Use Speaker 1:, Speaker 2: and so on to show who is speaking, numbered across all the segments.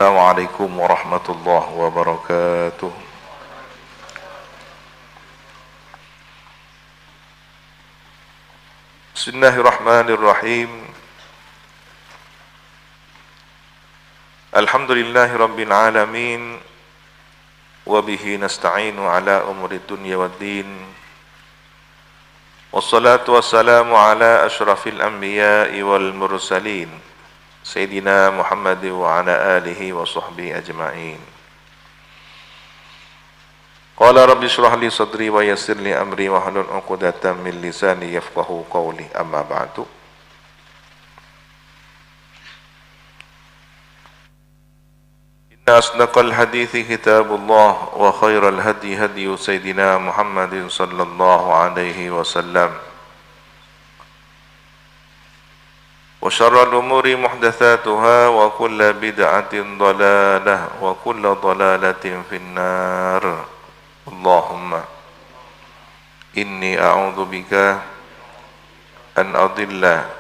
Speaker 1: Assalamualaikum warahmatullahi wabarakatuh. Bismillahirrahmanirrahim. Alhamdulillahi rabbil alamin. Wabihi nasta'inu ala umuri dunya waddin. Wassalatu wassalamu ala ashrafil anbiya'i wal mursalin, Sayyidina Muhammad wa ala alihi wa sahbihi ajma'in. Qala rabbi shrah li sadri wa yassir li amri wa hlul 'uqdatam min lisani yafqahu qawli. Amma ba'du. Inna asdaqal hadithi kitabullah wa khairal hadi hadi sayyidina Muhammadin sallallahu alaihi wasallam. Wa syarrul umuri muhdatsatuha wa kullu bid'atin dhalalah wa kullu dhalalatin finnar. Allahumma inni a'udzu bika an adilla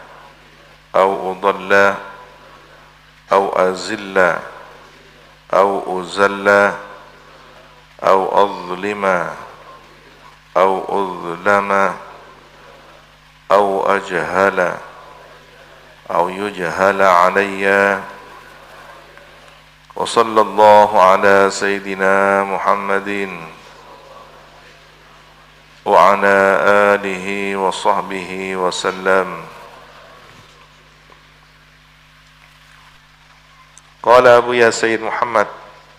Speaker 1: aw udalla aw azilla aw uzalla aw azlima aw uzlama aw ajhala aw yujhala alayya. Wa sallallahu ala sayyidina Muhammadin wa ala alihi wa sahbihi wa sallam. Qala Abu Ya Sayyid Muhammad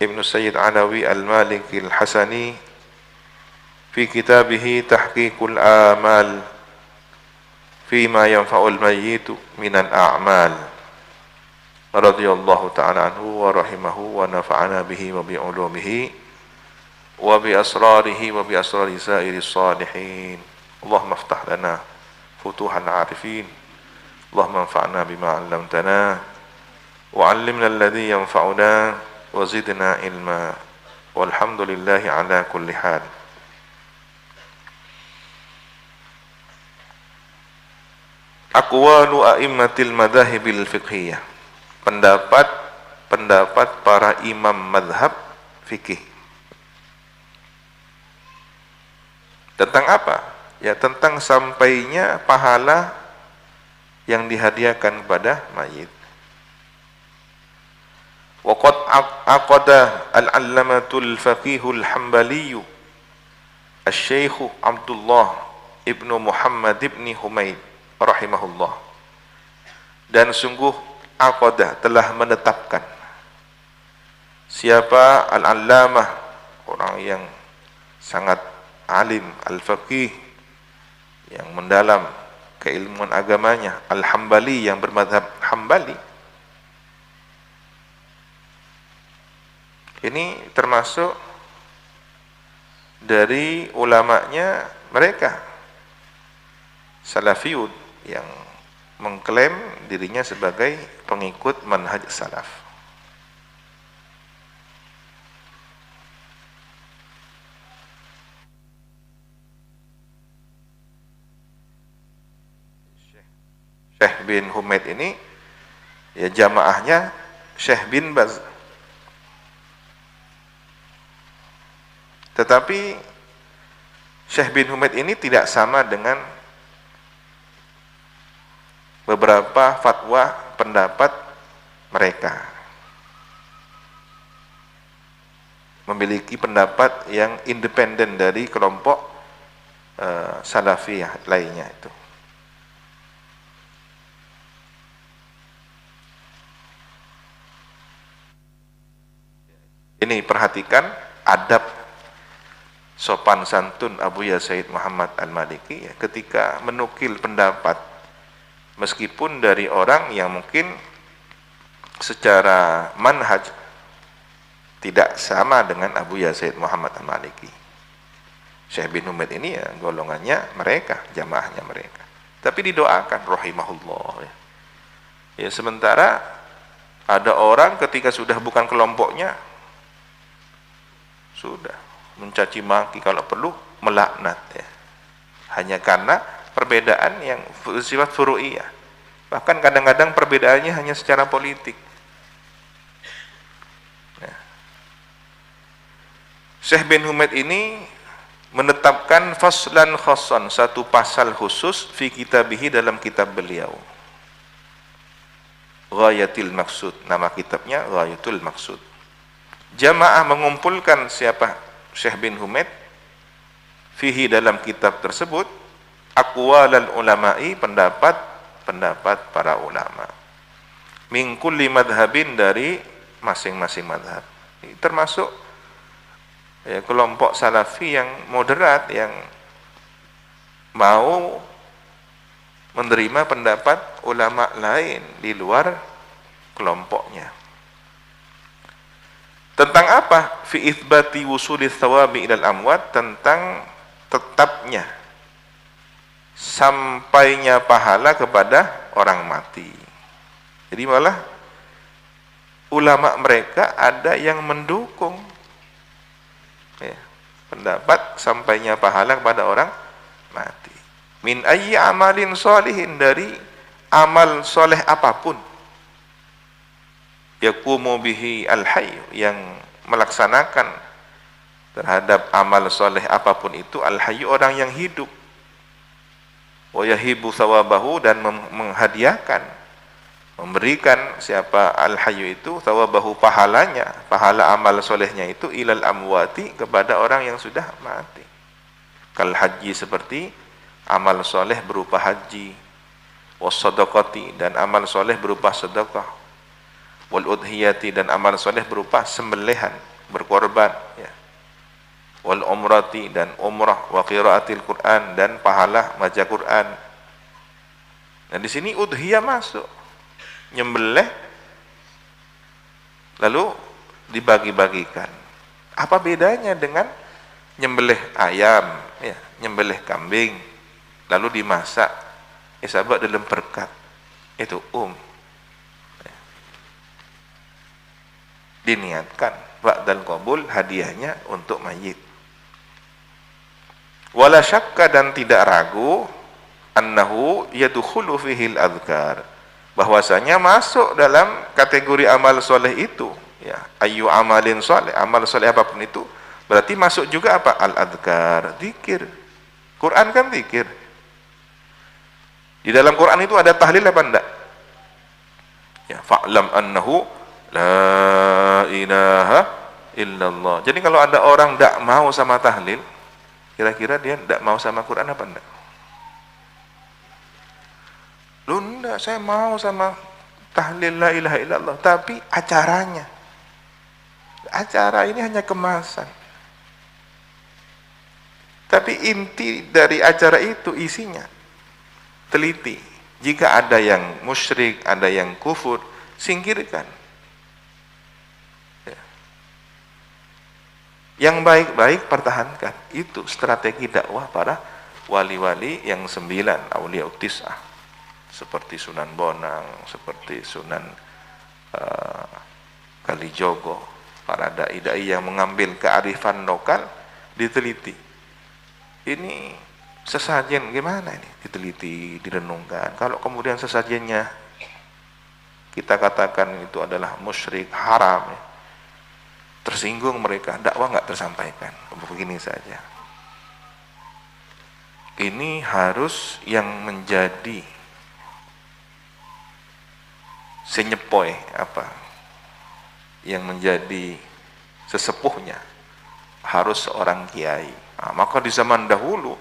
Speaker 1: Ibn Sayyid Alawi Al-Maliki Al-Hasani fi kitabihi Tahqiqul Amal fima yanfa'ul mayyitu minal a'mal, radhiyallahu ta'ala anhu wa rahimahu wa nafa'ana bihi wa bi'ulumihi wa bi asrarihi wa bi asrari sa'iris salihin. Allahumma aftah lana futuhal arifin. Allahumma anfa'na bima 'allamtana wa 'allimna alladhi yanfa'una wa zidna ilma. Walhamdulillahi ala kulli hal. Aqwalu a'immatil madhahibil fiqhiyah, pendapat para imam madhab fikih. Tentang apa? Ya tentang sampainya pahala yang dihadiahkan kepada mayit. Wa qad aqada al-'allamatul faqihul hanbaliyyu asy-syaikh Abdullah ibnu Muhammad ibni Humaid rahimahullah, dan sungguh aqada telah menetapkan. Siapa? Al-allamah, orang yang sangat alim, al-faqih, yang mendalam keilmuan agamanya, al-hambali, yang bermadhab hambali. Ini termasuk dari ulamanya mereka salafiyun yang mengklaim dirinya sebagai pengikut manhaj salaf. Syekh bin Humaid ini ya jamaahnya Syekh bin Baz. Tetapi Syekh bin Humaid ini tidak sama dengan beberapa fatwa pendapat mereka. Memiliki pendapat yang independen dari kelompok salafiyah lainnya itu. Ini perhatikan adab sopan santun Abu Ya Sayyid Muhammad Al-Maliki ya, ketika menukil pendapat meskipun dari orang yang mungkin secara manhaj tidak sama dengan Abu Ya Sayyid Muhammad Al-Maliki. Syekh bin Humaid ini ya golongannya mereka, jamaahnya mereka. Tapi didoakan rahimahullah ya. Ya sementara ada orang ketika sudah bukan kelompoknya sudah mencaci maki, kalau perlu melaknat ya. Hanya karena perbedaan yang sifat furu'iyah. Bahkan kadang-kadang perbedaannya hanya secara politik. Syekh bin Humaid ini menetapkan faslan khassan, satu pasal khusus fi kitabihi, dalam kitab beliau, Ghayatul Maqsud, nama kitabnya Ghayatul Maqsud. Jamaah mengumpulkan siapa? Syekh bin Humaid fihi, dalam kitab tersebut, aqwalal ulama'i, pendapat para ulama, min kulli madhabin, dari masing-masing madhab. Ini termasuk ya, kelompok salafi yang moderat, yang mau menerima pendapat ulama lain di luar kelompoknya. Tentang apa? Fi itsbati wusulis thawabi ilal amwat, tentang tetapnya, sampainya pahala kepada orang mati. Jadi malah ulama mereka ada yang mendukung ya, pendapat sampainya pahala kepada orang mati. Min ayyi amalin sholihin, dari amal soleh apapun, yaqumu bihi al-hayy, yang melaksanakan terhadap amal soleh apapun itu al-hayy, orang yang hidup, wa yahibu thawabahu, dan menghadiahkan, memberikan siapa al-hayy itu thawabahu, pahalanya, pahala amal solehnya itu, ilal amwati, kepada orang yang sudah mati. Kal haji, seperti amal soleh berupa haji, was sadaqati, dan amal soleh berupa sedekah, wal udhiyati, dan amal soleh berupa sembelihan, berkorban ya, wal umrati, dan umrah, wa qiraatil Quran, dan pahala baca Quran. Nah di sini udhiyah masuk, nyembelih lalu dibagi-bagikan. Apa bedanya dengan nyembelih ayam ya, nyembelih kambing lalu dimasak isabak dalam perkat, itu diniatkan ba'dal qabul, hadiahnya untuk mayit. Wala syakka, dan tidak ragu, annahu yadkhulu fihi al-adhkar, bahwasanya masuk dalam kategori amal soleh itu ya, ayu amalin soleh, amal soleh apapun itu, berarti masuk juga apa? Al-adhkar, zikir. Quran kan zikir. Di dalam Quran itu ada tahlil apa enggak? Ya, fa'lam annahu la ilaha illallah. Jadi kalau ada orang enggak mau sama tahlil, kira-kira dia enggak mau sama Quran apa enggak? Lu enggak, saya mau sama tahlil la ilaha illallah, tapi acaranya, acara ini hanya kemasan. Tapi inti dari acara itu isinya, teliti. Jika ada yang musyrik, ada yang kufur, singkirkan. Ya. Yang baik-baik pertahankan. Itu strategi dakwah para wali-wali yang 9, Auliya Tis'ah. Seperti Sunan Bonang, seperti Sunan Kalijogo. Para dai-dai yang mengambil kearifan lokal, diteliti. Ini sesajen gimana ini? Diteliti, direnungkan. Kalau kemudian sesajennya kita katakan itu adalah musyrik, haram ya, tersinggung mereka, dakwah nggak tersampaikan. Begini saja. Ini harus yang menjadi senyepoi apa? Yang menjadi sesepuhnya harus seorang kiai. Nah, maka di zaman dahulu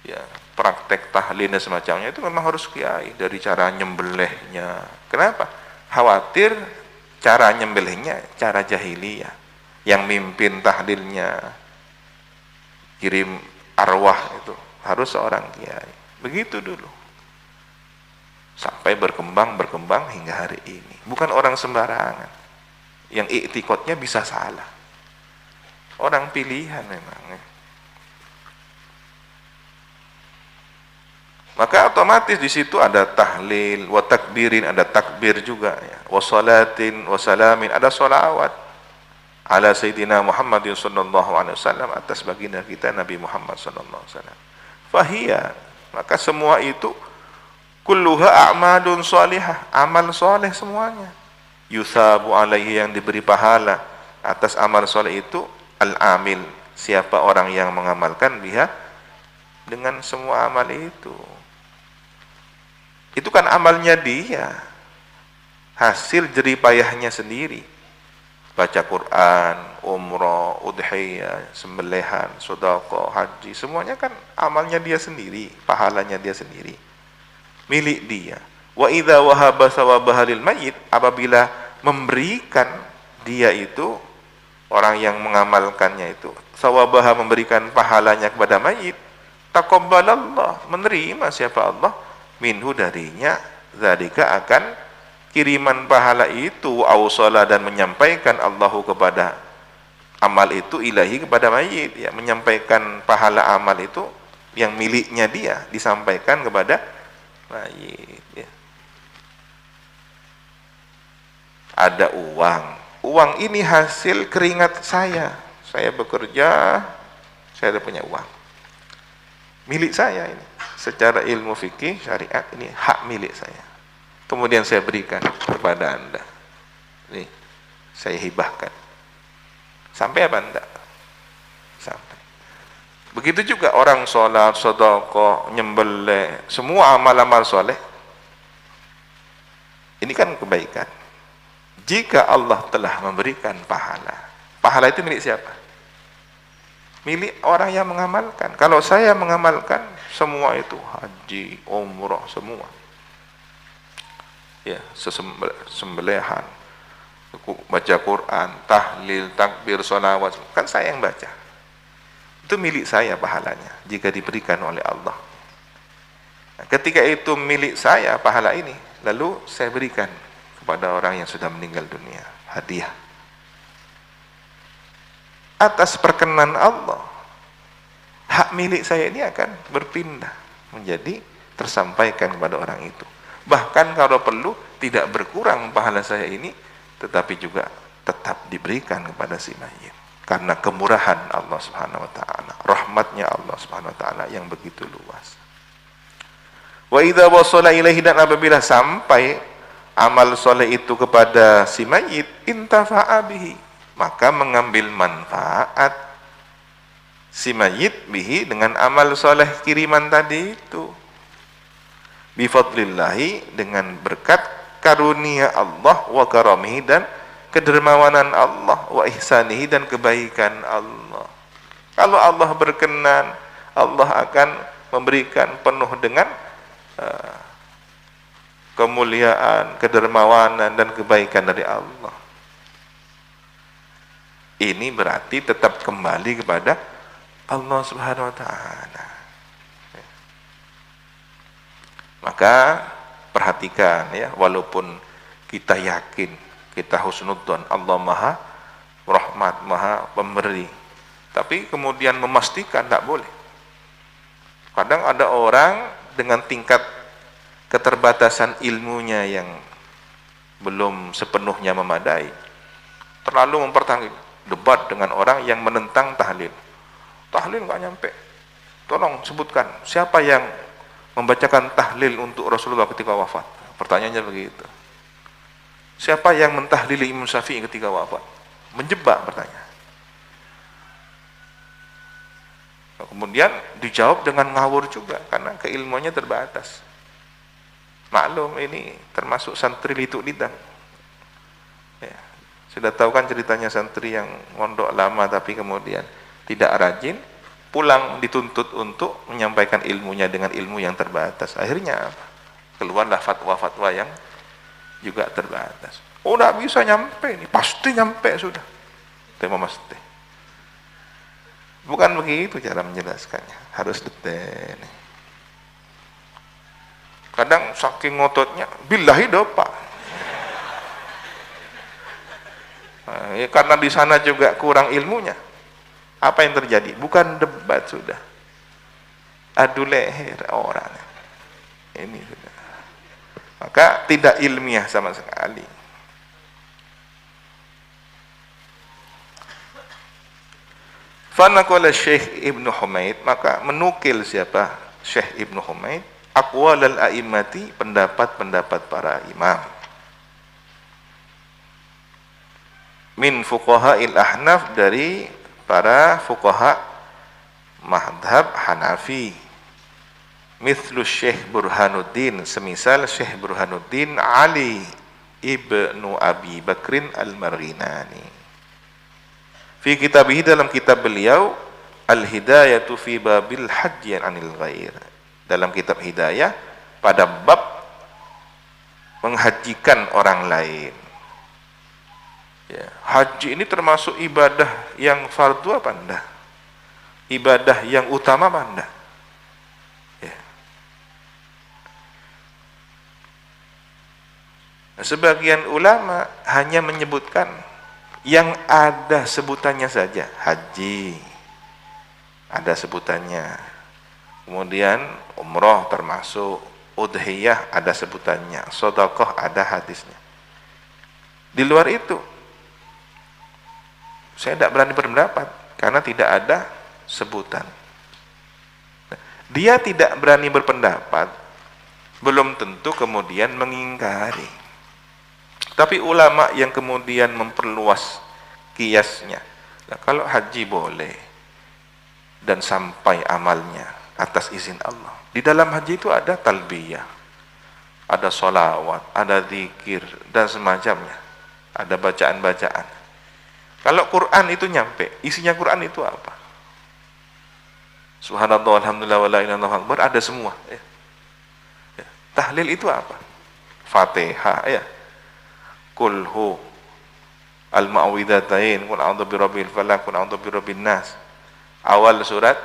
Speaker 1: ya, praktek tahlil dan semacamnya itu memang harus kiai, dari cara nyembelihnya. Kenapa? Khawatir cara nyembelihnya cara jahiliyah, yang mimpin tahlilnya kirim arwah itu harus seorang kiai. Begitu dulu, sampai berkembang hingga hari ini. Bukan orang sembarangan yang iktikadnya bisa salah, orang pilihan memang. Maka otomatis di situ ada tahlil, wa takbirin, ada takbir juga ya. Wa salatin wa salamin, ada sholawat ala sayyidina Muhammadin sallallahu alaihi wasallam, atas baginda kita Nabi Muhammad sallallahu alaihi wasallam. Fahiya, maka semua itu kulluha a'malun shalihah, amal soleh semuanya. Yusabu alaihi, yang diberi pahala atas amal soleh itu, al-amil, siapa orang yang mengamalkan biha, dengan semua amal itu. Itu kan amalnya dia, hasil jerih payahnya sendiri. Baca Quran, umrah, udhiyah, sembelihan, sedekah, haji, semuanya kan amalnya dia sendiri, pahalanya dia sendiri, milik dia. Wa idza wahaba sawabaha lil mayyit, apabila memberikan dia itu, orang yang mengamalkannya itu, sawabaha, memberikan pahalanya kepada mayit, taqabbalallah, menerima siapa Allah, minhu, darinya, zalika, akan kiriman pahala itu, awsala, dan menyampaikan Allahu kepada amal itu, ilahi, kepada mayit, ya, menyampaikan pahala amal itu yang miliknya dia disampaikan kepada mayit, ya. Ada uang ini hasil keringat saya bekerja, saya punya uang, milik saya ini, secara ilmu fikih syariat ini hak milik saya, kemudian saya berikan kepada Anda, nih saya hibahkan. Sampai apa enggak? Sampai. Begitu juga orang sholat, sedekah, nyembelih, semua amal-amal soleh, ini kan kebaikan. Jika Allah telah memberikan pahala, pahala itu milik siapa? Milik orang yang mengamalkan. Kalau saya mengamalkan semua itu, haji, umrah, semua, ya, sembelihan, baca Quran, tahlil, takbir, sholawat, kan saya yang baca, itu milik saya pahalanya jika diberikan oleh Allah. Nah, ketika itu milik saya pahala ini, lalu saya berikan kepada orang yang sudah meninggal dunia, hadiah atas perkenan Allah, hak milik saya ini akan berpindah menjadi tersampaikan kepada orang itu. Bahkan kalau perlu tidak berkurang pahala saya ini, tetapi juga tetap diberikan kepada si mayit, karena kemurahan Allah Subhanahu wa taala, rahmatnya Allah Subhanahu wa taala yang begitu luas. Wa idza wasala ilaihi, dan apabila sampai amal soleh itu kepada si mayit, intafa'a bihi, maka mengambil manfaat si mayit bihi, dengan amal soleh kiriman tadi itu, bifadlillahi, dengan berkat karunia Allah, wa karamihi, dan kedermawanan Allah, wa ihsanihi, dan kebaikan Allah. Kalau Allah berkenan, Allah akan memberikan penuh dengan kemuliaan, kedermawanan, dan kebaikan dari Allah. Ini berarti tetap kembali kepada Allah Subhanahu wa taala. Maka perhatikan, ya, walaupun kita yakin, kita husnudzon, Allah Maha Rahmat, Maha Pemberi, tapi kemudian memastikan tidak boleh. Kadang ada orang dengan tingkat keterbatasan ilmunya yang belum sepenuhnya memadai, terlalu mempertahankan, debat dengan orang yang menentang tahlil. Tahlil nggak nyampe, tolong sebutkan siapa yang membacakan tahlil untuk Rasulullah ketika wafat. Pertanyaannya begitu. Siapa yang mentahlili Imam Syafi'i ketika wafat? Menjebak pertanyaan. Kemudian dijawab dengan ngawur juga, karena keilmuannya terbatas. Maklum, ini termasuk santri lituk lidang, ya, sudah tahu kan ceritanya santri yang mondok lama tapi kemudian tidak rajin, pulang dituntut untuk menyampaikan ilmunya dengan ilmu yang terbatas. Akhirnya apa? Keluarlah fatwa-fatwa yang juga terbatas. Oh, tidak bisa nyampe, ini pasti nyampe sudah, tema mesti. Bukan begitu cara menjelaskannya, harus detail. Kadang saking ngototnya, billahi dopa. Nah, ya, karena di sana juga kurang ilmunya. Apa yang terjadi? Bukan debat sudah, adu leher orang. Ini sudah. Maka tidak ilmiah sama sekali. Fanaqala Syekh Ibnu Humaid, maka menukil siapa? Syekh Ibnu Humaid, aqwal al-a'immati, pendapat-pendapat para imam, min fuqaha'il ahnaf, dari para fuqaha madhab Hanafi. Mithlu Syekh Burhanuddin, semisal Syekh Burhanuddin Ali ibnu Abi Bakrin al-Marghinani. Fi kitabih, dalam kitab beliau, Al-Hidayatu fi babil hajji anil ghair. Dalam kitab Hidayah pada bab menghajikan orang lain. Ya, haji ini termasuk ibadah yang fardu apa enggak? Ibadah yang utama apa enggak? Ya. Nah, sebagian ulama hanya menyebutkan yang ada sebutannya saja, haji ada sebutannya, kemudian umroh termasuk, udhiyah ada sebutannya, sedekah ada hadisnya. Di luar itu saya tidak berani berpendapat karena tidak ada sebutan. Dia tidak berani berpendapat belum tentu kemudian mengingkari. Tapi ulama yang kemudian memperluas kiasnya, nah, kalau haji boleh dan sampai amalnya atas izin Allah. Di dalam haji itu ada talbiyah, ada sholawat, ada zikir dan semacamnya, ada bacaan-bacaan. Kalau Quran itu nyampe, isinya Quran itu apa? Subhanallah, alhamdulillah, wa la ilaha illallah, ada semua. Ya. Ya. Tahlil itu apa? Fatihah, ya. Kulhu al-ma'widhatain, qul a'udzu birabbil falaq, qul a'udzu birabbin nas. Awal surat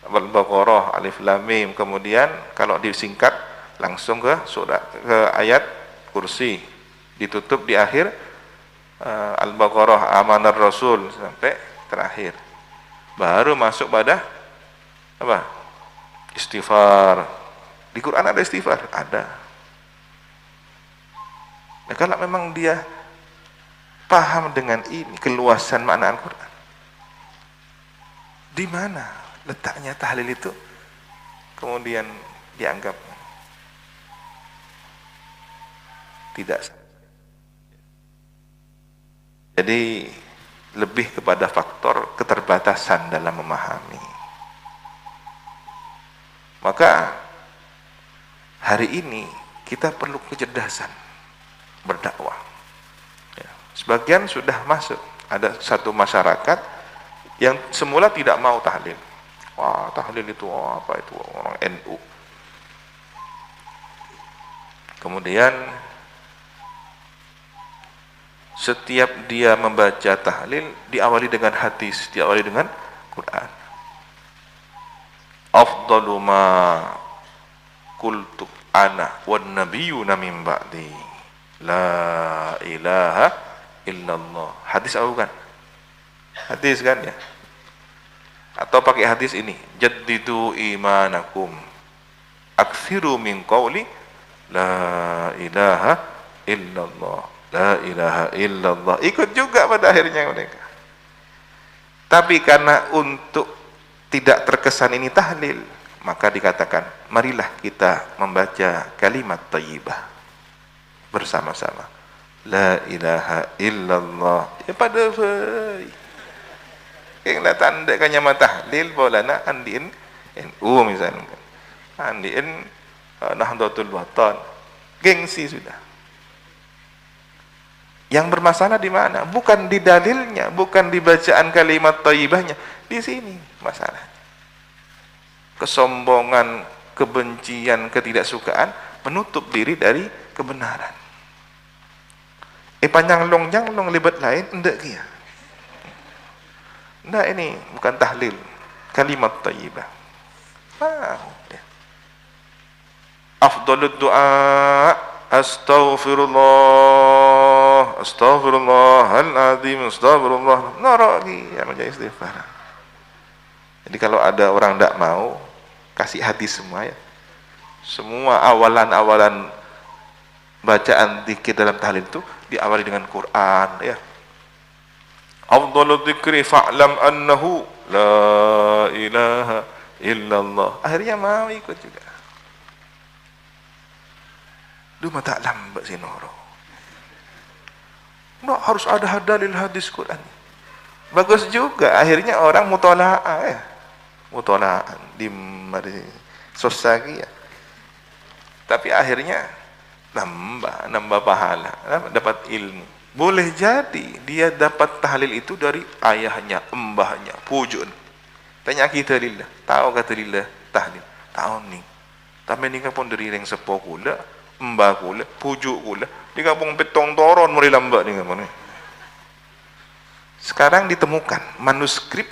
Speaker 1: Al-Baqarah, Alif Lam Mim. Kemudian kalau disingkat langsung ke surat, ke ayat kursi. Ditutup di akhir Al-Baqarah, amanar rasul sampai terakhir. Baru masuk pada apa? Istighfar. Di Quran ada istighfar? Ada. Nah, kalau memang dia paham dengan ini, keluasan makna Al-Quran, di mana letaknya tahlil itu kemudian dianggap tidak? Jadi lebih kepada faktor keterbatasan dalam memahami. Maka hari ini kita perlu kecerdasan berdakwah. Ya. Sebagian sudah masuk. Ada satu masyarakat yang semula tidak mau tahlil. Wah, tahlil itu apa itu? Orang NU. Kemudian setiap dia membaca tahlil diawali dengan hadis, diawali dengan Quran. Afdalu ma qultu ana wan nabiyyuna min ba'di. La ilaha illallah. Hadis apa bukan? Hadis kan ya? Atau pakai hadis ini, jaddidu imanakum, aktsiru min qawli la ilaha illallah, la ilaha illallah. Ikut juga pada akhirnya mereka. Tapi karena untuk tidak terkesan ini tahlil, maka dikatakan, marilah kita membaca kalimat thayyibah bersama-sama, la ilaha illallah. Ya pada yang dah tandakan nyama tahlil bolana andiin NU misalnya, andiin Nahdlatul Watan, gengsi sudah. Yang bermasalah di mana? Bukan di dalilnya, bukan di bacaan kalimat thayyibahnya. Di sini masalah. Kesombongan, kebencian, ketidaksukaan menutup diri dari kebenaran. Panjang long libat lain enggak kia. Enggak, ini bukan tahlil, kalimat thayyibah. Afdhalud du'a astaghfirullah, astaghfirullahaladzim, astaghfirullah. Naraki yang menjadi istighfar. Jadi kalau ada orang tidak mau, kasih hadis semua ya. Semua awalan-awalan bacaan zikir dalam tahlil itu diawali dengan Quran ya. Afdhalul dzikri fa'lam annahu la ilaha illallah. Akhirnya mau ikut juga. Duh mata lambat si Noro. Nggak harus ada dalil hadis Quran. bagus juga. Akhirnya orang mutola'ah ya. Mutola'ah di sosagi ya. Tapi akhirnya nambah pahala, dapat ilmu. Boleh jadi dia dapat tahlil itu dari ayahnya, embahnya, pujuk. Tanya kita lillah, tahu kata lillah tahlil. Tahu nih. Tapi ni pun dari yang sepo kula, embah kula, pujuk kula. Di kampung Petong Toron mulai lambat ni kampung ni. Sekarang ditemukan manuskrip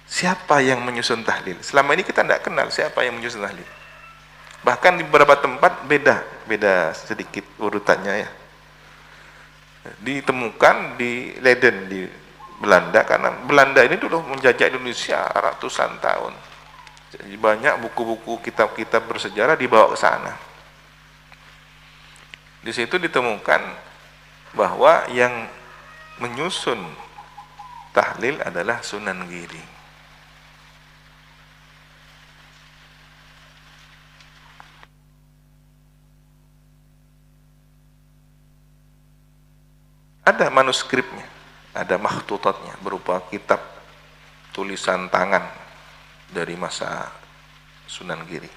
Speaker 1: siapa yang menyusun tahlil. Selama ini kita tidak kenal siapa yang menyusun tahlil. Bahkan di beberapa tempat beda sedikit urutannya ya. Ditemukan di Leiden di Belanda, karena Belanda ini dulu menjajah Indonesia ratusan tahun. Jadi banyak buku-buku kitab-kitab bersejarah dibawa ke sana. Di situ ditemukan bahwa yang menyusun tahlil adalah Sunan Giri. Ada manuskripnya, ada makhtutatnya berupa kitab tulisan tangan dari masa Sunan Giri.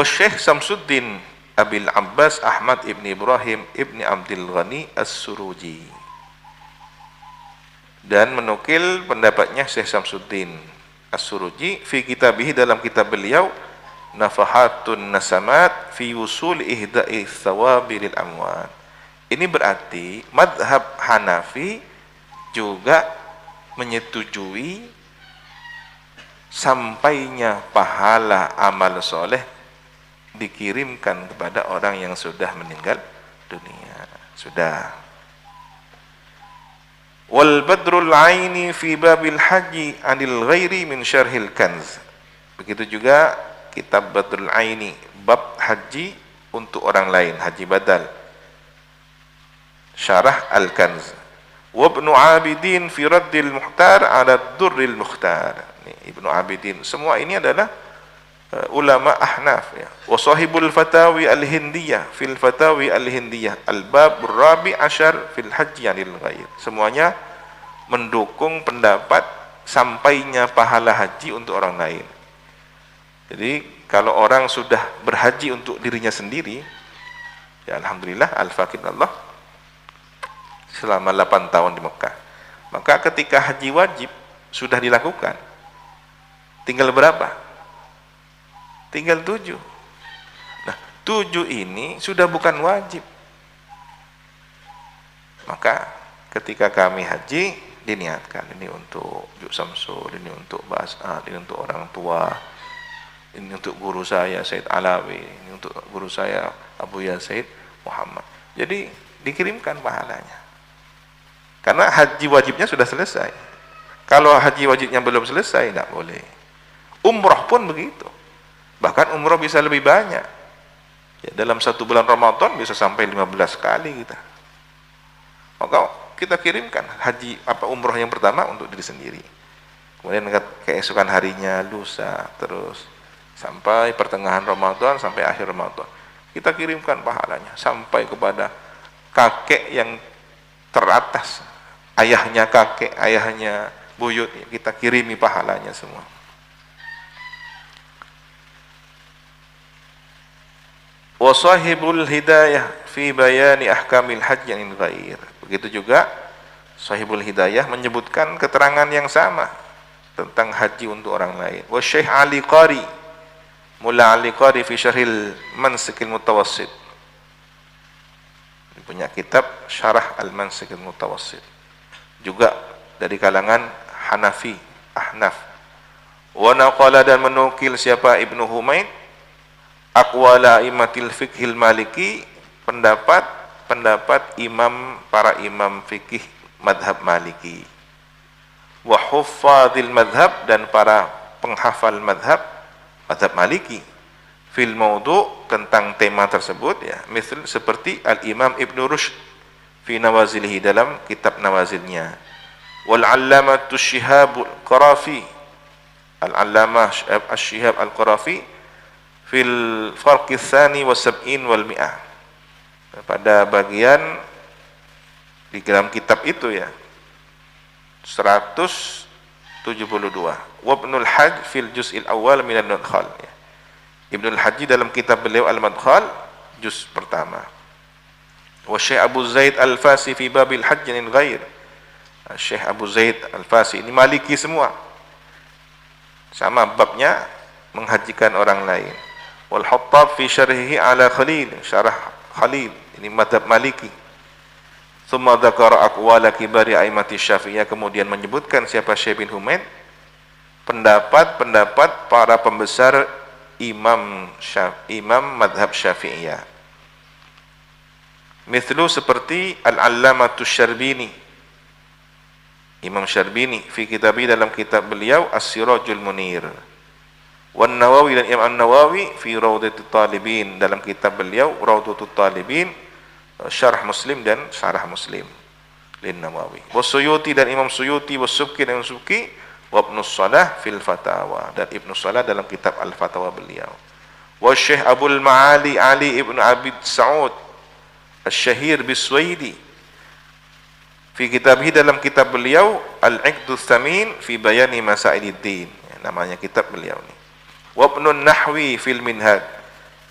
Speaker 1: Syekh Samsuddin Abil Abbas Ahmad ibni Ibrahim ibni Abdul Ghani As-Suruji, dan menukil pendapatnya Syekh Samsuddin As-Suruji fi kitabih, dalam kitab beliau Nafahatun Nasamat fi Wusul Ihda'i Thawabi lil Amwat. Ini berarti madhab Hanafi juga menyetujui sampainya pahala amal soleh dikirimkan kepada orang yang sudah meninggal dunia. Sudah. Wal badrul aini fi babil haji anil ghairi min syarhil kanz. Begitu juga kitab Badrul Aini bab haji untuk orang lain, haji badal, syarah Al-Kanz. Wa Ibnu Abidin fi Raddil Muhtar ala Durril Mukhtar. Ibnu Abidin, semua ini adalah ulama Ahnaf ya. Wa sahibul Fatawi Al-Hindiyah fil Fatawi Al-Hindiyah al-bab rabi' asyar fil haji anil ghair. Semuanya mendukung pendapat sampainya pahala haji untuk orang lain. Jadi kalau orang sudah berhaji untuk dirinya sendiri, ya alhamdulillah, al-faqir Allah, selama 8 tahun di Mekah. Maka ketika haji wajib sudah dilakukan, tinggal berapa? Tinggal 7. Nah, 7 ini sudah bukan wajib. Maka ketika kami haji, diniatkan ini untuk Juk Samsul, ini untuk Bas'ad, ini untuk orang tua, ini untuk guru saya Said Alawi, ini untuk guru saya Abu Ya Said Muhammad. Jadi dikirimkan pahalanya. Karena haji wajibnya sudah selesai. Kalau haji wajibnya belum selesai, tidak boleh. Umroh pun begitu. Bahkan umroh bisa lebih banyak. Ya, dalam 1 bulan Ramadan bisa sampai 15 kali kita. Maka kita kirimkan haji umroh yang pertama untuk diri sendiri. Kemudian keesokan harinya, lusa, terus sampai pertengahan Ramadan, sampai akhir Ramadan. Kita kirimkan pahalanya sampai kepada kakek yang teratas, ayahnya kakek, ayahnya buyut, kita kirimi pahalanya semua. Wa sahibul hidayah fi bayani ahkamil haji anil ghair. Begitu juga sahibul hidayah menyebutkan keterangan yang sama tentang haji untuk orang lain. Wa Syekh Ali Qari Mulla Ali Qari fi syarhil Mansikil Mutawassit. Punya kitab Syarah Al-Mansikil Mutawassit. Juga dari kalangan Hanafi, Ahnaf. Wa naqala, dan menukil siapa Ibnu Humaid aqwala imatil fiqhil maliki, pendapat para imam fikih madhab maliki. Wa huffadil madhab, dan para penghafal madhab maliki fil maudhu, tentang tema tersebut ya, misal seperti Al-Imam Ibnu Rushd fi Nawazilihi, dalam kitab Nawazilnya. Wal 'allamatu Syihab Al-Qarafi, Al-'allamah Asy-Syihab Al-Qarafi fil Farq Ats-Tsani wa Sab'in wal Mi'ah, pada bagian Di dalam kitab itu ya 172. Wa Ibnul Hajj fil juz'il awal min al-Madkhal ya. Ibnul Hajj dalam kitab beliau Al-Madkhal juz pertama. Wa Syekh Abu Zaid Al-Fasi fi babil hajj min ghair. Syekh Abu Zaid Al-Fasi ini Maliki semua. Sama babnya menghajikan orang lain. Wal Hattab fi syarhihi ala Khalil, syarah Khalil, ini mazhab Maliki. Tsumma dzakara aqwala kibari a'immati Syafi'iyah, kemudian menyebutkan siapa Syekh bin Humaid, pendapat-pendapat para pembesar imam mazhab Syafi'iyah. Mithlu seperti Al-Allamatu Syarbini, Imam Syarbini fi kitabi dalam kitab beliau As-Sirajul Munir. Wan Nawawi dan Imam An-Nawawi fi Rawdatul Talibin dalam kitab beliau Rawdatul Talibin, Syarah Muslim dan Syarah Muslim lin Nawawi. Wasuyuti dan Imam Suyuti, Wasubki dan Imam Subki, wa Ibnu Shalah fil Fatawa dan Ibnu Shalah dalam kitab Al-Fatawa beliau. Wa Syekh Abdul Ma'ali Ali ibnu Abid Sa'ud Asy-Syahir Biswaidi fi kitabih dalam kitab beliau Al-Iqdus Tsamin fi Bayani Masailiddin, namanya kitab beliau ini. Wa Ibnun Nahwi fil Minhaj,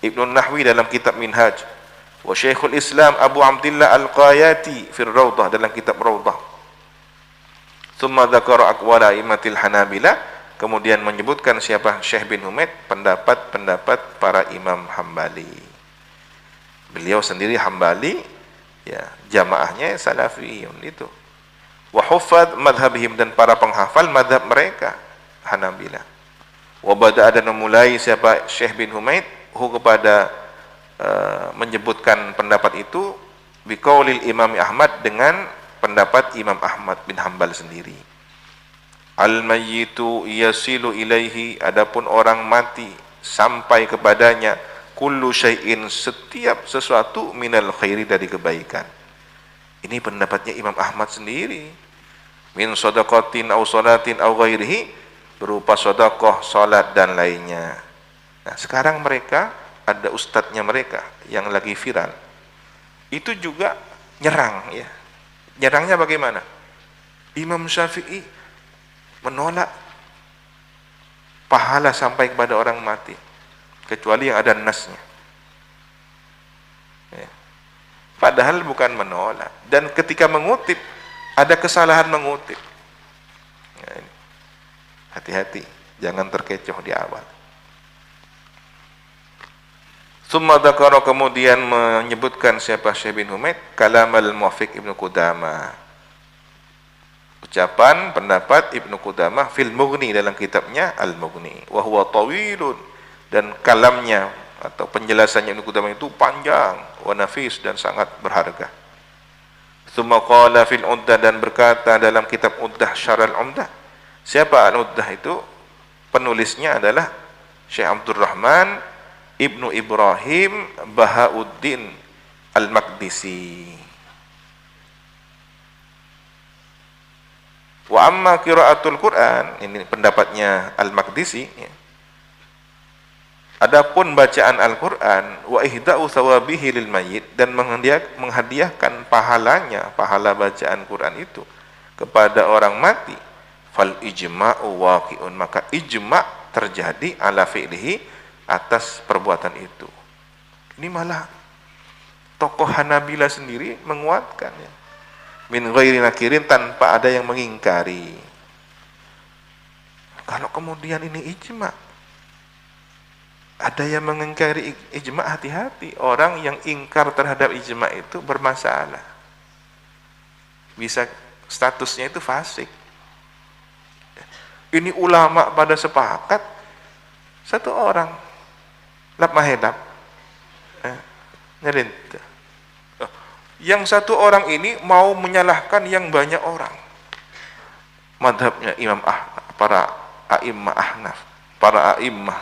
Speaker 1: Ibnun Nahwi dalam kitab Minhaj. Wa Syekhul Islam Abu Abdillah Al-Qayati fil Rawdah dalam kitab Rawdah. Tsumma dzakara aqwala a'immatil Hanabilah, kemudian menyebutkan siapa Syekh bin Humaid, pendapat-pendapat para imam Hambali. Beliau sendiri Hambali, ya, jamaahnya Salafiyun itu. Wa huffaz madhhabihim, dan para penghafal madhab mereka Hanabilah. Wa bada'a, dan memulai siapa Syekh bin Humaid kepada menyebutkan pendapat itu biqaulil Imam Ahmad, dengan pendapat Imam Ahmad bin Hambal sendiri. Al-mayyitu yasilu ilaihi, adapun orang mati sampai kepadanya kullu syai'in, setiap sesuatu, minal khairi, dari kebaikan. Ini pendapatnya Imam Ahmad sendiri. Min shadaqatin aw salatin aw ghairihi, berupa sedekah, salat dan lainnya. Nah, sekarang mereka ada ustadznya mereka yang lagi viral. Itu juga nyerang ya. Nyerangnya bagaimana? Imam Syafi'i menolak pahala sampai kepada orang mati kecuali yang ada nasnya. Ya. Padahal bukan menolak, dan ketika mengutip ada kesalahan mengutip. Ya, hati-hati, jangan terkecoh di awal. Tsumma dzakara, kemudian menyebutkan siapa Syekh bin Humaid, kalam al-Muwaffiq Ibnu Qudamah, ucapan pendapat Ibnu Qudamah fil Mughni, dalam kitabnya Al-Mughni. Wa huwa tawilun, dan kalamnya atau penjelasannya Ibnu Qudamah itu panjang, wa nafis, dan sangat berharga. Tsumma qala fil Uddah, dan berkata dalam kitab Uddah Syarah Al-Umdah. Siapa Al-Uddah itu? Penulisnya adalah Syekh Abdurrahman Ibnu Ibrahim Bahauddin Al-Maqdisi. Wa amma qiraatul Quran, ini pendapatnya Al-Maqdisi ya. Adapun bacaan Al-Quran, wa ihda'u thawabihi lil mayyit, dan menghadiahkan pahalanya, pahala bacaan Quran itu kepada orang mati, fal ijma'u waqi'un, maka ijma' terjadi ala fi'lihi, atas perbuatan itu. Ini malah tokoh Hanabilah sendiri menguatkan ya. Min ghairi nakirin, tanpa ada yang mengingkari. Kalau kemudian ini ijma', ada yang mengingkari ijma', hati-hati. Orang yang ingkar terhadap ijma' itu bermasalah. Bisa statusnya itu fasik. Ini ulama pada sepakat, satu orang lap mahedap yang satu orang ini mau menyalahkan yang banyak orang. Madhabnya Imam para a'immah Ahnaf, para a'immah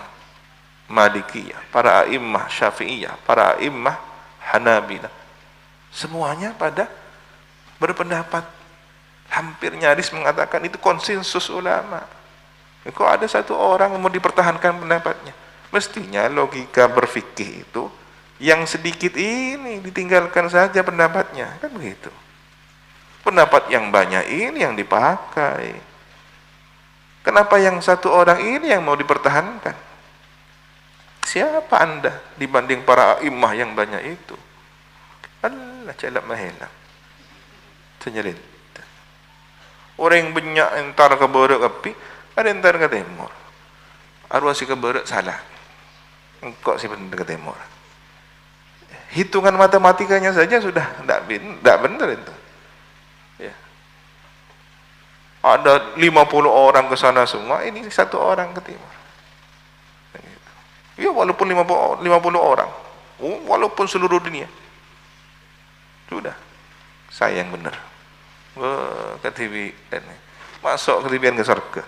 Speaker 1: Malikiyah, para a'immah Syafi'iyah, para a'immah Hanabilah, semuanya pada berpendapat, hampir nyaris mengatakan itu konsensus ulama. Kok ada satu orang yang mau dipertahankan pendapatnya? Mestinya logika berfikih itu yang sedikit ini ditinggalkan saja pendapatnya, kan begitu. Pendapat yang banyak ini yang dipakai. Kenapa yang satu orang ini yang mau dipertahankan? Siapa Anda dibanding para imam yang banyak itu? Allah calak mahelang. Senyerit. Orang banyak entar ke barat api, ada entar ke timur. Arwah si ke barat salah. Engkau si benar ke timur. Hitungan matematikanya saja sudah tidak benar itu. Ya. Ada 50 orang ke sana semua, ini satu orang ke timur. Ya walaupun 50 orang, walaupun seluruh dunia. Sudah. Saya yang benar. Ke TV ini. Masuk ke TV ke surga.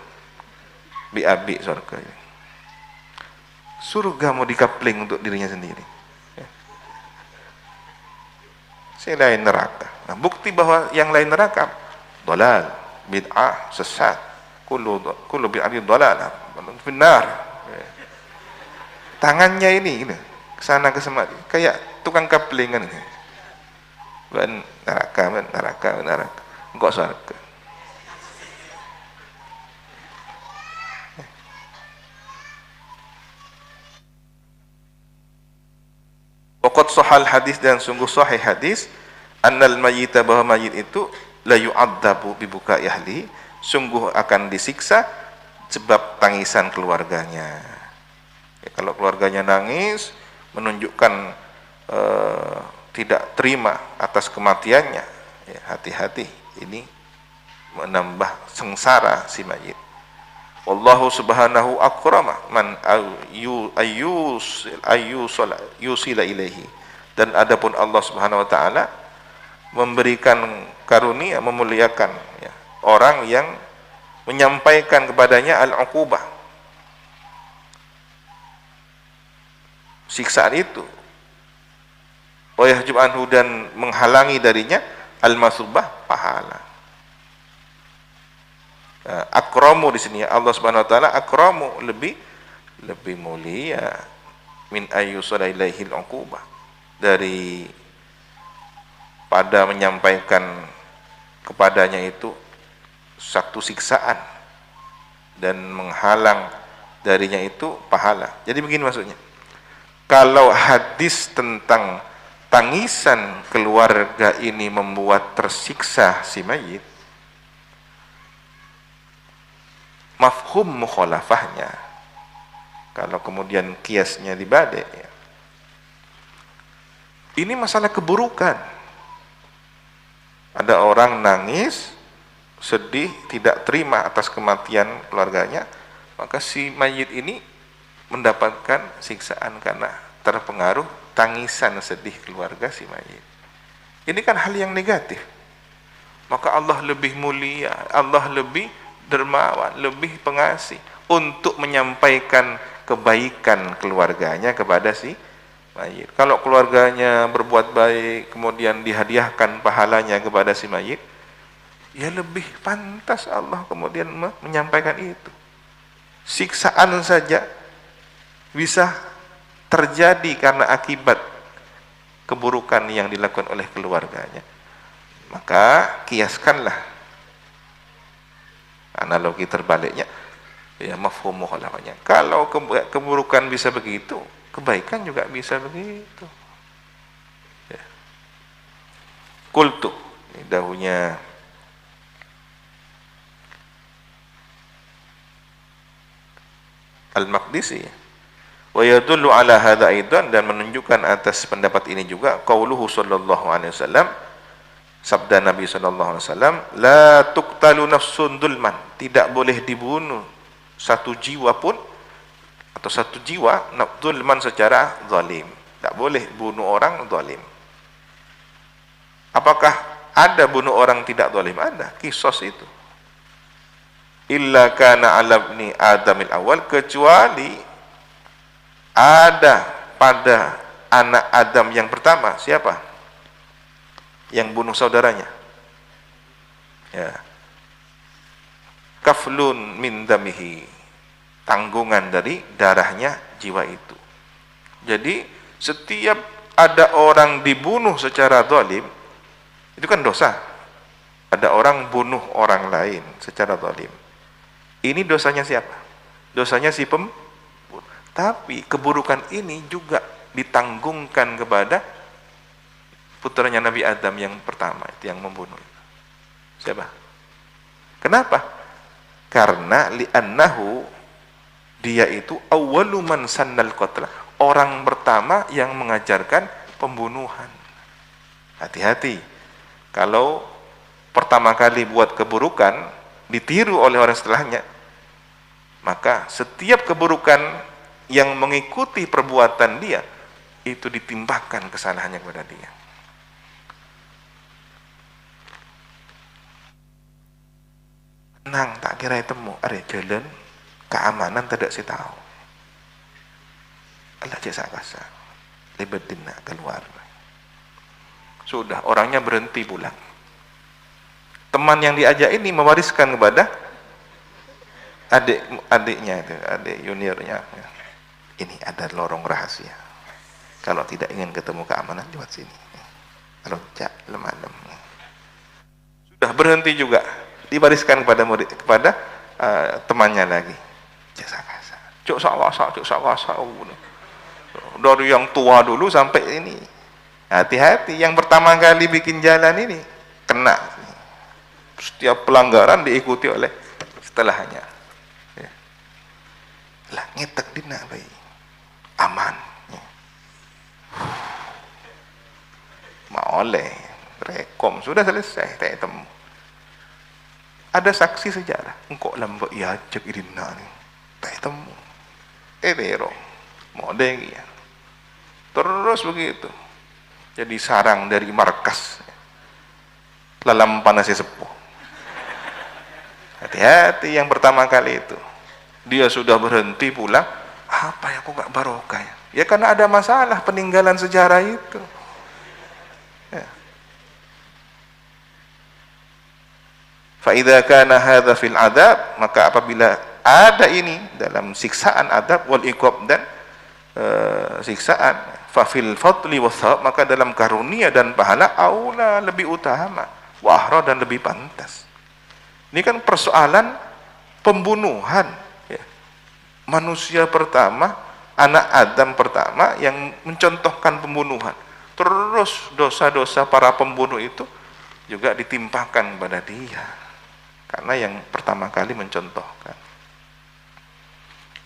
Speaker 1: Bi surga ini. Surga mau dikapling untuk dirinya sendiri. Ya. Saya lain neraka. Nah, bukti bahwa yang lain neraka dolal, bid'ah, sesat. Kullu bid'atin dolalah. Benar. Ya. Tangannya ini gitu. Kesana kesemari kayak tukang kaplingan ini. Neraka. Engkau surga. Waqad sahal hadis, dan sungguh sahih hadis, annal mayyita, bahwa mayit itu la yu'adzabu bi bukai ahli, sungguh akan disiksa sebab tangisan keluarganya. Ya, kalau keluarganya nangis menunjukkan tidak terima atas kematiannya, ya, hati-hati, ini menambah sengsara si mayit. Wallahu subhanahu akrama man yusila ilaihi, dan adapun Allah subhanahu wa ta'ala memberikan karunia, memuliakan, ya, orang yang menyampaikan kepadanya al-uqubah, siksaan itu, wa yahjub anhu, dan menghalangi darinya al-masubah, pahala. Akramu di sini Allah Subhanahu wa taala, akramu, lebih mulia, min ayyusala ilaihil uqubah, dari pada menyampaikan kepadanya itu satu siksaan dan menghalang darinya itu pahala. Jadi begini maksudnya. Kalau hadis tentang tangisan keluarga ini membuat tersiksa si mayit, mafhum mukhalafahnya, kalau kemudian kiasnya dibalik, ya, ini masalah keburukan. Ada orang nangis, sedih, tidak terima atas kematian keluarganya, maka si mayit ini mendapatkan siksaan karena terpengaruh tangisan sedih keluarga si mayit. Ini kan hal yang negatif. Maka Allah lebih mulia, Allah lebih dermawan, lebih pengasih untuk menyampaikan kebaikan keluarganya kepada si mayit. Kalau keluarganya berbuat baik, kemudian dihadiahkan pahalanya kepada si mayit, ya lebih pantas Allah kemudian menyampaikan itu. Siksaan saja bisa terjadi karena akibat keburukan yang dilakukan oleh keluarganya. Maka kiaskanlah analogi terbaliknya, ya, mafhum mukhalafahnya. Kalau keburukan bisa begitu, kebaikan juga bisa begitu. Ya. Qultu, ini dahunya Al-Maqdisi, wa yadullu ala hadza aidan, dan menunjukkan atas pendapat ini juga qauluhu sallallahu alaihi wasallam, sabda Nabi sallallahu alaihi wasallam, la tuqtalu nafsun dzulman, tidak boleh dibunuh satu jiwa pun, atau satu jiwa dzulman secara zalim, tidak boleh bunuh orang zalim. Apakah ada bunuh orang tidak zalim? Ada, kisos itu. Illa kana ala ibni adamil awal, kecuali ada pada anak Adam yang pertama. Siapa? Yang bunuh saudaranya, ya, kaflun min damihi, tanggungan dari darahnya jiwa itu. Jadi setiap ada orang dibunuh secara zalim, itu kan dosa. Ada orang bunuh orang lain secara zalim. Ini dosanya siapa? Dosanya si pembunuh. Tapi keburukan ini juga ditanggungkan kepada putranya Nabi Adam yang pertama, itu yang membunuh. Siapa? Kenapa? Karena li'annahu, dia itu awwalu man sannal qatla, orang pertama yang mengajarkan pembunuhan. Hati-hati kalau pertama kali buat keburukan ditiru oleh orang setelahnya, maka setiap keburukan yang mengikuti perbuatan dia itu ditimbahkan kesalahannya kepada dia. Nang tak kira temu ada jalan keamanan tidak sih tahu. Allah jasa kasar libetina keluar. Sudah orangnya berhenti pulang. Teman yang diajak ini mewariskan kepada adiknya itu, adik juniornya. Ini ada lorong rahasia. Kalau tidak ingin ketemu keamanan lewat sini. Loncat lemah-lemah. Sudah berhenti juga, diwariskan kepada murid, kepada temannya lagi. Jasa kasar. Cuk sawasa. Dari yang tua dulu sampai ini. Hati-hati, yang pertama kali bikin jalan ini kena. Setiap pelanggaran diikuti oleh setelahnya. Ya. Lah ngetek dina bayi. Aman. Ya. Mau oleh rekom sudah selesai, tak temu. Ada saksi sejarah. Engkau lambat ya cek idina ni. Tak temu. Bero. Mau dengi ya. Terus begitu. Jadi sarang dari markas. Lalam panasnya sepuh. Hati-hati yang pertama kali itu. Dia sudah berhenti pulang. Apa ya kok gak barokah ya? Ya karena ada masalah peninggalan sejarah itu. Ya. Fa'idha kana hadha fil adab, maka apabila ada ini dalam siksaan adab wal iqab dan siksaan, fa fil fadli wa thawab, maka dalam karunia dan pahala aula lebih utama, wa ahra dan lebih pantas. Ini kan persoalan pembunuhan ya. Manusia pertama, anak Adam pertama yang mencontohkan pembunuhan. Terus dosa-dosa para pembunuh itu juga ditimpakan pada dia. Karena yang pertama kali mencontohkan.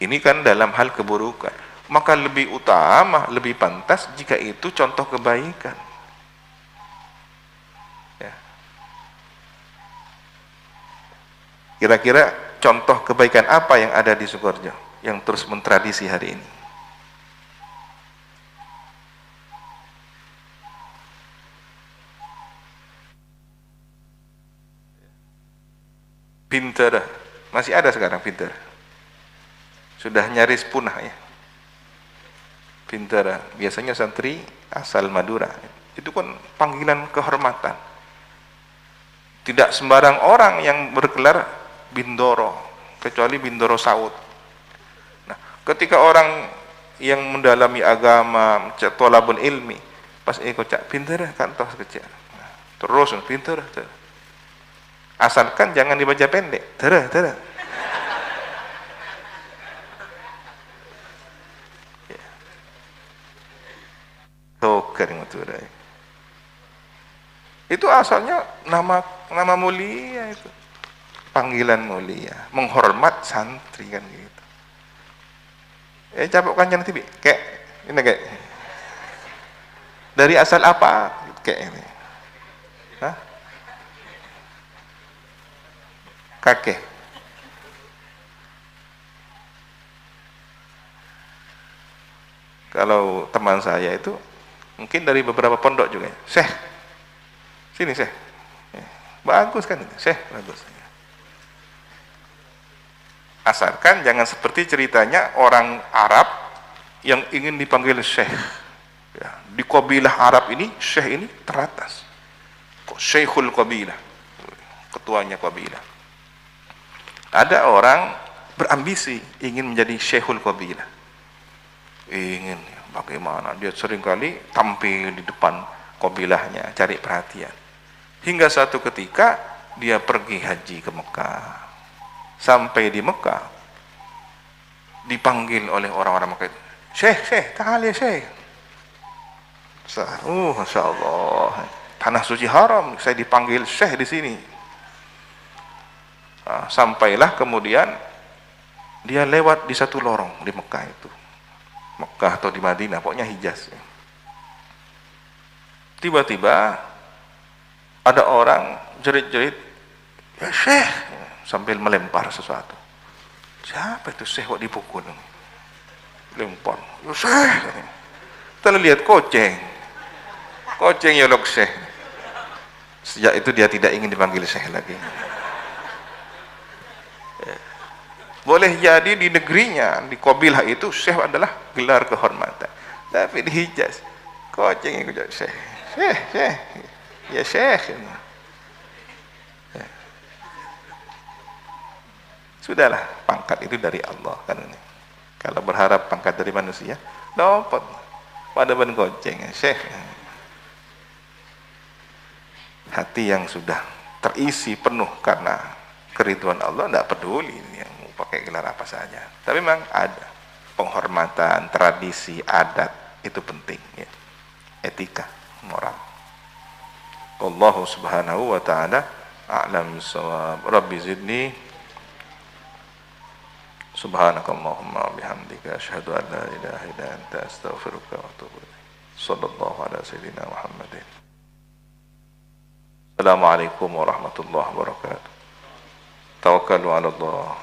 Speaker 1: Ini kan dalam hal keburukan. Maka lebih utama, lebih pantas jika itu contoh kebaikan. Ya. Kira-kira contoh kebaikan apa yang ada di Sukoharjo yang terus mentradisi hari ini? Pinter, masih ada sekarang pinter. Sudah nyaris punah ya. Pinter, biasanya santri asal Madura. Itu kan panggilan kehormatan. Tidak sembarang orang yang bergelar Bindoro, kecuali Bindoro Saud. Nah, ketika orang yang mendalami agama, tolabul ilmi, pas kocak pinter kan toh kecil. Nah, terus pinter. Asalkan jangan dibaca pendek. Tera. Ya. Toker Madura. Itu asalnya nama mulia itu. Panggilan mulia, menghormat santri kan gitu. Capok kanjeng tibi, kayak ini kayak. Dari asal apa? Kayak ini. Hah? Kakek. Kalau teman saya itu mungkin dari beberapa pondok juga. Syekh, sini Syekh. Bagus kan? Syekh, bagus. Asalkan jangan seperti ceritanya orang Arab yang ingin dipanggil Syekh. Ya, di kabilah Arab ini, Syekh ini teratas. Syekhul kabilah, ketuanya kabilah. Ada orang berambisi ingin menjadi Syekhul kabilah. Ingin, bagaimana? Dia seringkali tampil di depan kabilahnya, cari perhatian. Hingga satu ketika dia pergi haji ke Mekah. Sampai di Mekah, dipanggil oleh orang-orang Mekah, Syekh, ta'al ya Syekh. Masya Allah, tanah suci haram, saya dipanggil Syekh di sini. Sampailah kemudian dia lewat di satu lorong di Mekah itu, Mekah atau di Madinah, pokoknya Hijaz. Tiba-tiba ada orang jerit-jerit, ya Syekh, sambil melempar sesuatu. Siapa itu Syekh kok dipukul? Lempar, ya Syekh. Kita lihat koceng yolok Syekh. Sejak itu dia tidak ingin dipanggil Syekh lagi. Boleh jadi di negerinya, di kabilah itu Syekh adalah gelar kehormatan, tapi di Hijaz koceng ikut Syekh, ya Syekh. Sudahlah, pangkat itu dari Allah kan ini. Kalau berharap pangkat dari manusia, dapat pada ben goceng Syekh. Hati yang sudah terisi penuh karena keriduan Allah, tidak peduli yang mau pakai gelar apa saja. Tapi memang ada penghormatan, tradisi, adat, itu penting ya. Etika, moral. Wallahu subhanahu wa ta'ala a'lam bissawab. Rabbi zidni subhanakallahumma bihamdika asyhadu an la ilaha illa anta astaghfiruka wa atubu ilaik. Sallallahu ala sayyidina Muhammadin. Assalamualaikum warahmatullahi wabarakatuh. Tawakkalu ala Allah.